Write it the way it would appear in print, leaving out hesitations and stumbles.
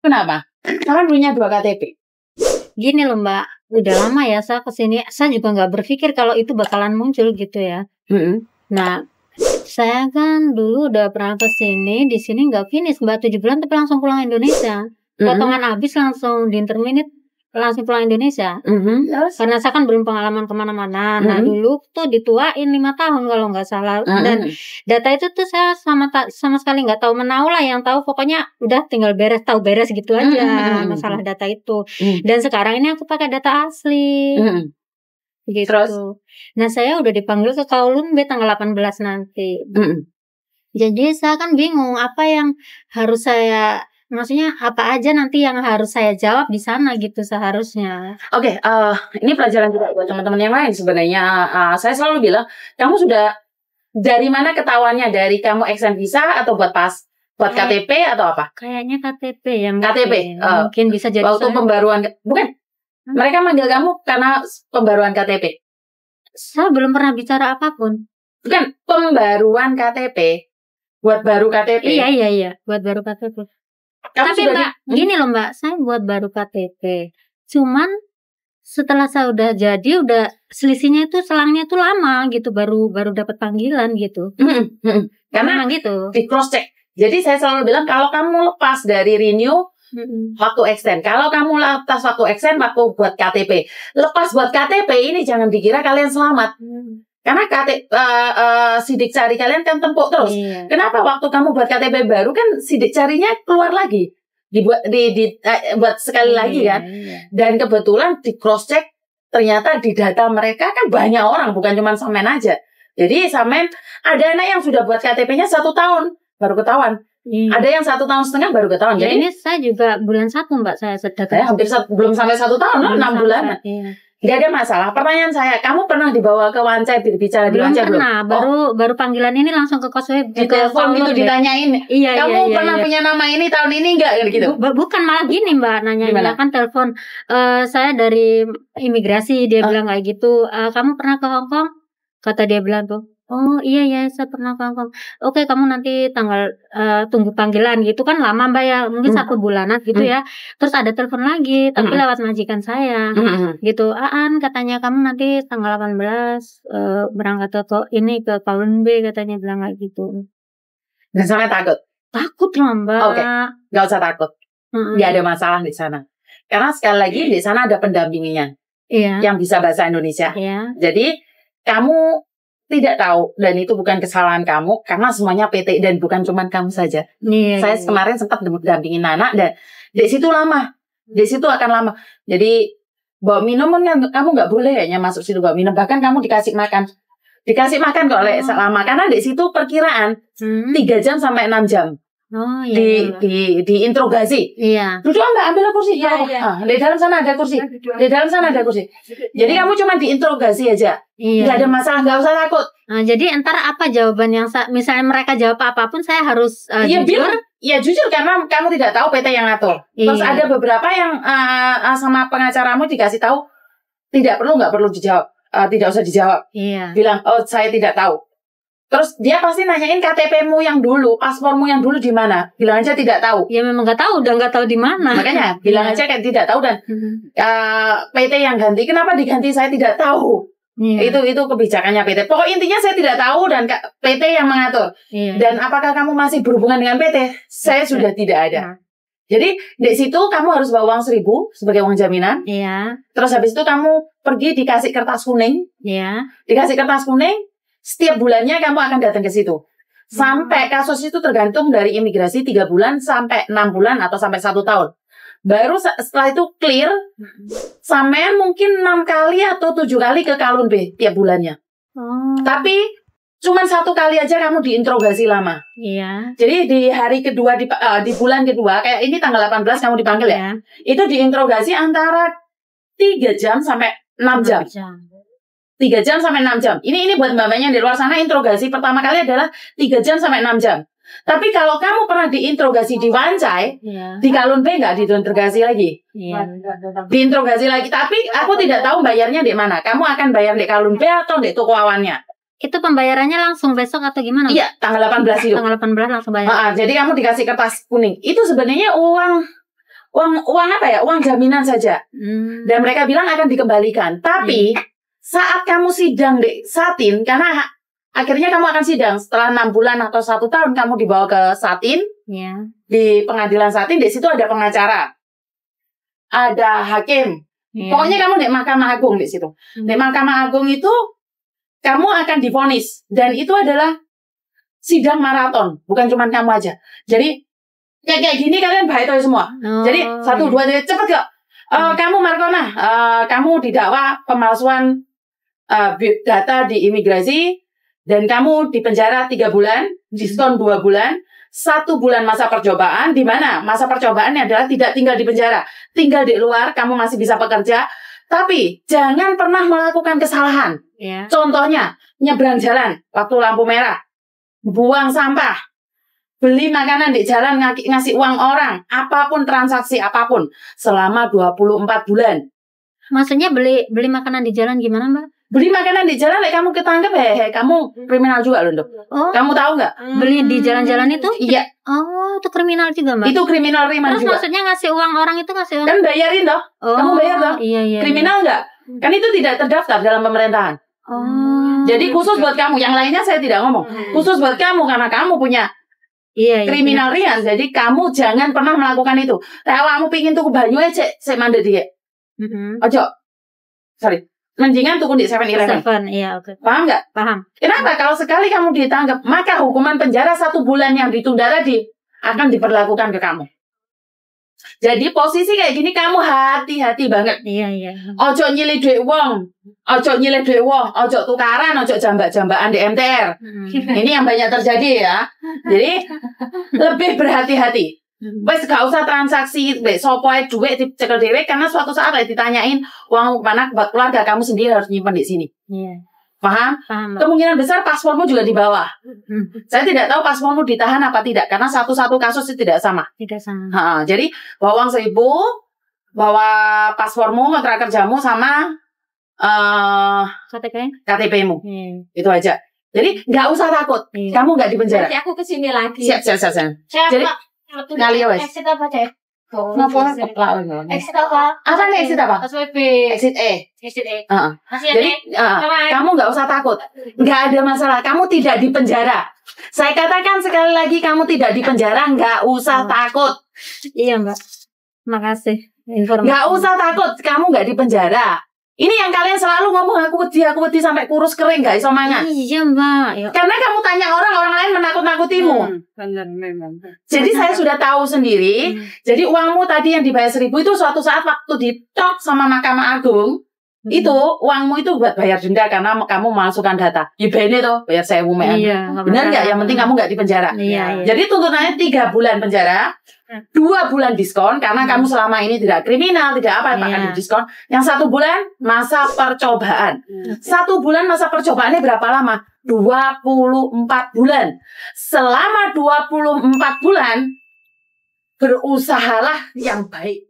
Kenapa? Karena punya 2 KTP. Gini loh Mbak, udah lama ya saya kesini, saya juga nggak berpikir kalau itu bakalan muncul gitu ya. Nah, saya kan dulu udah pernah kesini, di sini nggak finish Mbak 7 bulan tapi langsung pulang Indonesia. Potongan habis langsung di interminute langsung pulang Indonesia. Karena saya kan belum pengalaman kemana-mana. Nah dulu tuh dituain 5 tahun kalau nggak salah. Dan data itu tuh saya sama sekali nggak tahu menau lah. Yang tahu pokoknya udah tinggal tahu beres gitu aja masalah data itu. Dan sekarang ini aku pakai data asli. Gitu. Terus? Nah saya udah dipanggil ke Kowloon B tanggal 18 nanti. Jadi saya kan bingung apa yang harus saya, maksudnya apa aja nanti yang harus saya jawab di sana gitu seharusnya. Oke, ini pelajaran juga buat teman-teman yang lain sebenarnya. Saya selalu bilang, kamu sudah dari mana ketahuannya? Dari kamu extend visa atau buat KTP atau apa? Kayaknya KTP ya. KTP. Mungkin bisa jadi. Waktu pembaruan, bukan? Mereka manggil kamu karena pembaruan KTP. Saya belum pernah bicara apapun. Bukan, pembaruan KTP. Buat baru KTP. Iya, buat baru KTP. Tapi Mbak, gini loh Mbak, saya buat baru KTP. Cuman setelah saya udah jadi, udah selisihnya itu selangnya itu lama gitu, baru dapat panggilan gitu. Karena gitu. Di cross check. Jadi saya selalu bilang kalau kamu lepas dari renew waktu extend, kalau kamu lepas waktu extend waktu buat KTP, lepas buat KTP ini jangan dikira kalian selamat. Karena sidik cari kalian kan tempuk terus. Kenapa waktu kamu buat KTP baru kan sidik carinya keluar lagi, dibuat buat sekali lagi kan. Dan kebetulan di cross check ternyata di data mereka kan banyak orang, bukan cuma Samen aja. Jadi Samen ada anak yang sudah buat KTP-nya 1 tahun baru ketahuan. Ada yang 1,5 tahun baru ketahuan. Ya, jadi ini saya juga bulan 1 Mbak saya sedang. Saya hampir belum sampai 1 tahun, 6 bulan. Gak ada masalah. Pertanyaan saya, kamu pernah dibawa ke Wancai, berbicara di Wancai belum? Baru panggilan ini langsung ke Kosweb. Di telepon gitu ditanyain. Kamu pernah punya nama ini tahun ini enggak gitu? Bukan, malah gini Mbak nanya kan telepon. Saya dari imigrasi, dia bilang kayak gitu. Kamu pernah ke Hong Kong? Kata dia bilang tuh. Oh iya saya pernah ke Hong Kong. Oke, kamu nanti tanggal tunggu panggilan gitu kan lama Mbak ya, mungkin 1 bulanan gitu ya. Terus ada telepon lagi tapi lewat majikan saya. Gitu. Katanya kamu nanti tanggal 18 berangkat ke Kowloon B katanya bilang kayak gitu. Dan sampai takut? Takut lah Mbak. Oke, gak usah takut. Gak ada masalah di sana. Karena sekali lagi di sana ada pendampinginya. Yang bisa bahasa Indonesia. Jadi kamu tidak tahu, dan itu bukan kesalahan kamu karena semuanya PT dan bukan cuma kamu saja. Saya kemarin sempat dampingin anak dan di situ lama, di situ akan lama. Jadi bawa minum kamu nggak boleh kayaknya masuk situ bawa minum, bahkan kamu dikasih makan kalau selama, karena di situ perkiraan 3 jam sampai 6 jam. Di interogasi. Duduk Mbak, ambil kursi. Di dalam sana ada kursi. Jadi kamu cuma diinterogasi aja. Nggak ada masalah, nggak usah takut. Nah, jadi entar apa jawaban yang misalnya mereka jawab apapun saya harus jujur? Jujur karena kamu tidak tahu PT yang ngatur. Terus ada beberapa yang sama pengacaramu dikasih tahu nggak perlu dijawab, tidak usah dijawab. Bilang saya tidak tahu. Terus dia pasti nanyain KTP-mu yang dulu, paspormu yang dulu di mana? Bilang aja tidak tahu. Ya memang nggak tahu, udah nggak tahu di mana. Makanya bilang aja kayak tidak tahu dan PT yang ganti. Kenapa diganti saya tidak tahu. Itu kebijakannya PT. Pokok intinya saya tidak tahu dan PT yang mengatur. Dan apakah kamu masih berhubungan dengan PT? Saya sudah tidak ada. Jadi di situ kamu harus bawa uang 1.000 sebagai uang jaminan. Terus habis itu kamu pergi dikasih kertas kuning. Dikasih kertas kuning. Setiap bulannya kamu akan datang ke situ. Sampai kasus itu tergantung dari imigrasi 3 bulan sampai 6 bulan atau sampai 1 tahun. Baru setelah itu clear, sampean mungkin 6 kali atau 7 kali ke Kowloon B tiap bulannya. Tapi cuma 1 kali aja kamu diinterogasi lama. Jadi di hari kedua di bulan kedua, kayak ini tanggal 18 kamu dipanggil ya. Itu diinterogasi antara 3 jam sampai 6 jam. 3 jam sampai 6 jam. Ini buat mbak-mbaknya di luar sana, interogasi pertama kali adalah 3 jam sampai 6 jam. Tapi kalau kamu pernah diinterogasi di Wancai, di Kowloon B nggak diinterogasi lagi. Diinterogasi lagi. Tapi aku tidak tahu bayarnya di mana. Kamu akan bayar di Kowloon B atau di toko awannya? Itu pembayarannya langsung besok atau gimana? Iya, tanggal 18 itu. Tanggal 18 langsung bayar. Jadi kamu dikasih kertas kuning. Itu sebenarnya uang uang apa ya? Uang jaminan saja. Dan mereka bilang akan dikembalikan. Tapi saat kamu sidang di Satin, karena akhirnya kamu akan sidang setelah 6 bulan atau 1 tahun kamu dibawa ke Satin, di pengadilan Satin. Di situ ada pengacara, ada hakim. Pokoknya kamu di Mahkamah Agung di situ. Di Mahkamah Agung itu kamu akan divonis, dan itu adalah sidang maraton, bukan cuma kamu aja. Jadi kayak gini kalian baik semua. Jadi 1, 2, 3 cepet gak? Kamu Markona, kamu didakwa pemalsuan data di imigrasi, dan kamu dipenjara 3 bulan, diskon 2 bulan, 1 bulan masa percobaan, di mana masa percobaannya adalah tidak tinggal di penjara, tinggal di luar, kamu masih bisa bekerja, tapi jangan pernah melakukan kesalahan. Contohnya, nyebrang jalan waktu lampu merah, buang sampah, beli makanan di jalan, ngasih uang orang, apapun transaksi apapun, selama 24 bulan. Maksudnya beli makanan di jalan gimana, Mbak? Beli makanan di jalan, kamu ketangkep, kamu kriminal juga loh, Kamu tahu nggak? Beli di jalan-jalan itu? Iya. Oh, itu kriminal juga, Mbak? Itu kriminal ringan juga. Terus maksudnya ngasih uang orang itu ngasih uang? Kan bayarin toh. Kamu bayar toh? Iya. Kriminal nggak? Kan itu tidak terdaftar dalam pemerintahan. Jadi khusus buat kamu, yang lainnya saya tidak ngomong. Khusus buat kamu, karena kamu punya kriminal ringan, jadi kamu jangan pernah melakukan itu. Kamu pingin tuku banyu aja, saya mandek dia. Ojo, sorry, mendingan tuku di 7-Eleven. Iya, oke. Paham nggak? Paham. Kenapa? Kalau sekali kamu ditangkap, maka hukuman penjara 1 bulan yang ditunda tadi akan diperlakukan ke kamu. Jadi posisi kayak gini kamu hati-hati banget. Iya. Ojo nyilih duit wong, ojo tukaran, ojo jambak-jambakan di MTR. Ini yang banyak terjadi ya. Jadi lebih berhati-hati. Wes gak usah transaksi, sopo ae duit dicekel dhewe, karena suatu saat ditanyain uang kemana, buat keluarga kamu sendiri harus nyimpan di sini. Paham? Kemungkinan besar paspormu juga di bawah. Saya tidak tahu paspormu ditahan apa tidak, karena satu-satu kasus itu tidak sama. Jadi bawa uang 1.000, bawa paspormu, kontrak kerjamu, sama KTP-mu. Itu aja. Jadi nggak usah takut, kamu nggak dipenjara. Nanti aku kesini lagi. Siap. Jadi kali wes. Exit apa, Cek? Exit apa? Apa nih exit apa? SWB. Exit E. Jadi kamu nggak usah takut, nggak ada masalah, kamu tidak dipenjara. Saya katakan sekali lagi, kamu tidak dipenjara, nggak usah takut. Iya, Mbak. Makasih informasi. Nggak usah takut, kamu nggak dipenjara. Ini yang kalian selalu ngomong aku wedi sampai kurus kering, nggak iso mangan. Iya, Mbak. Karena kamu tanya orang lain menakut-nakutimu. Benar memang. Jadi saya sudah tahu sendiri. Jadi uangmu tadi yang dibayar 1.000 itu suatu saat waktu ditok sama Mahkamah Agung, itu uangmu itu buat bayar denda karena kamu memasukkan data. Ya bene toh, bayar 1.000 mean. Benar nggak? Yang penting kamu nggak dipenjara. Jadi tuntutannya 3 bulan penjara. 2 bulan diskon karena kamu selama ini tidak kriminal, tidak apa, bahkan di diskon. Yang 1 bulan masa percobaan. 1 bulan masa percobaannya berapa lama? 24 bulan. Selama 24 bulan berusahalah yang baik.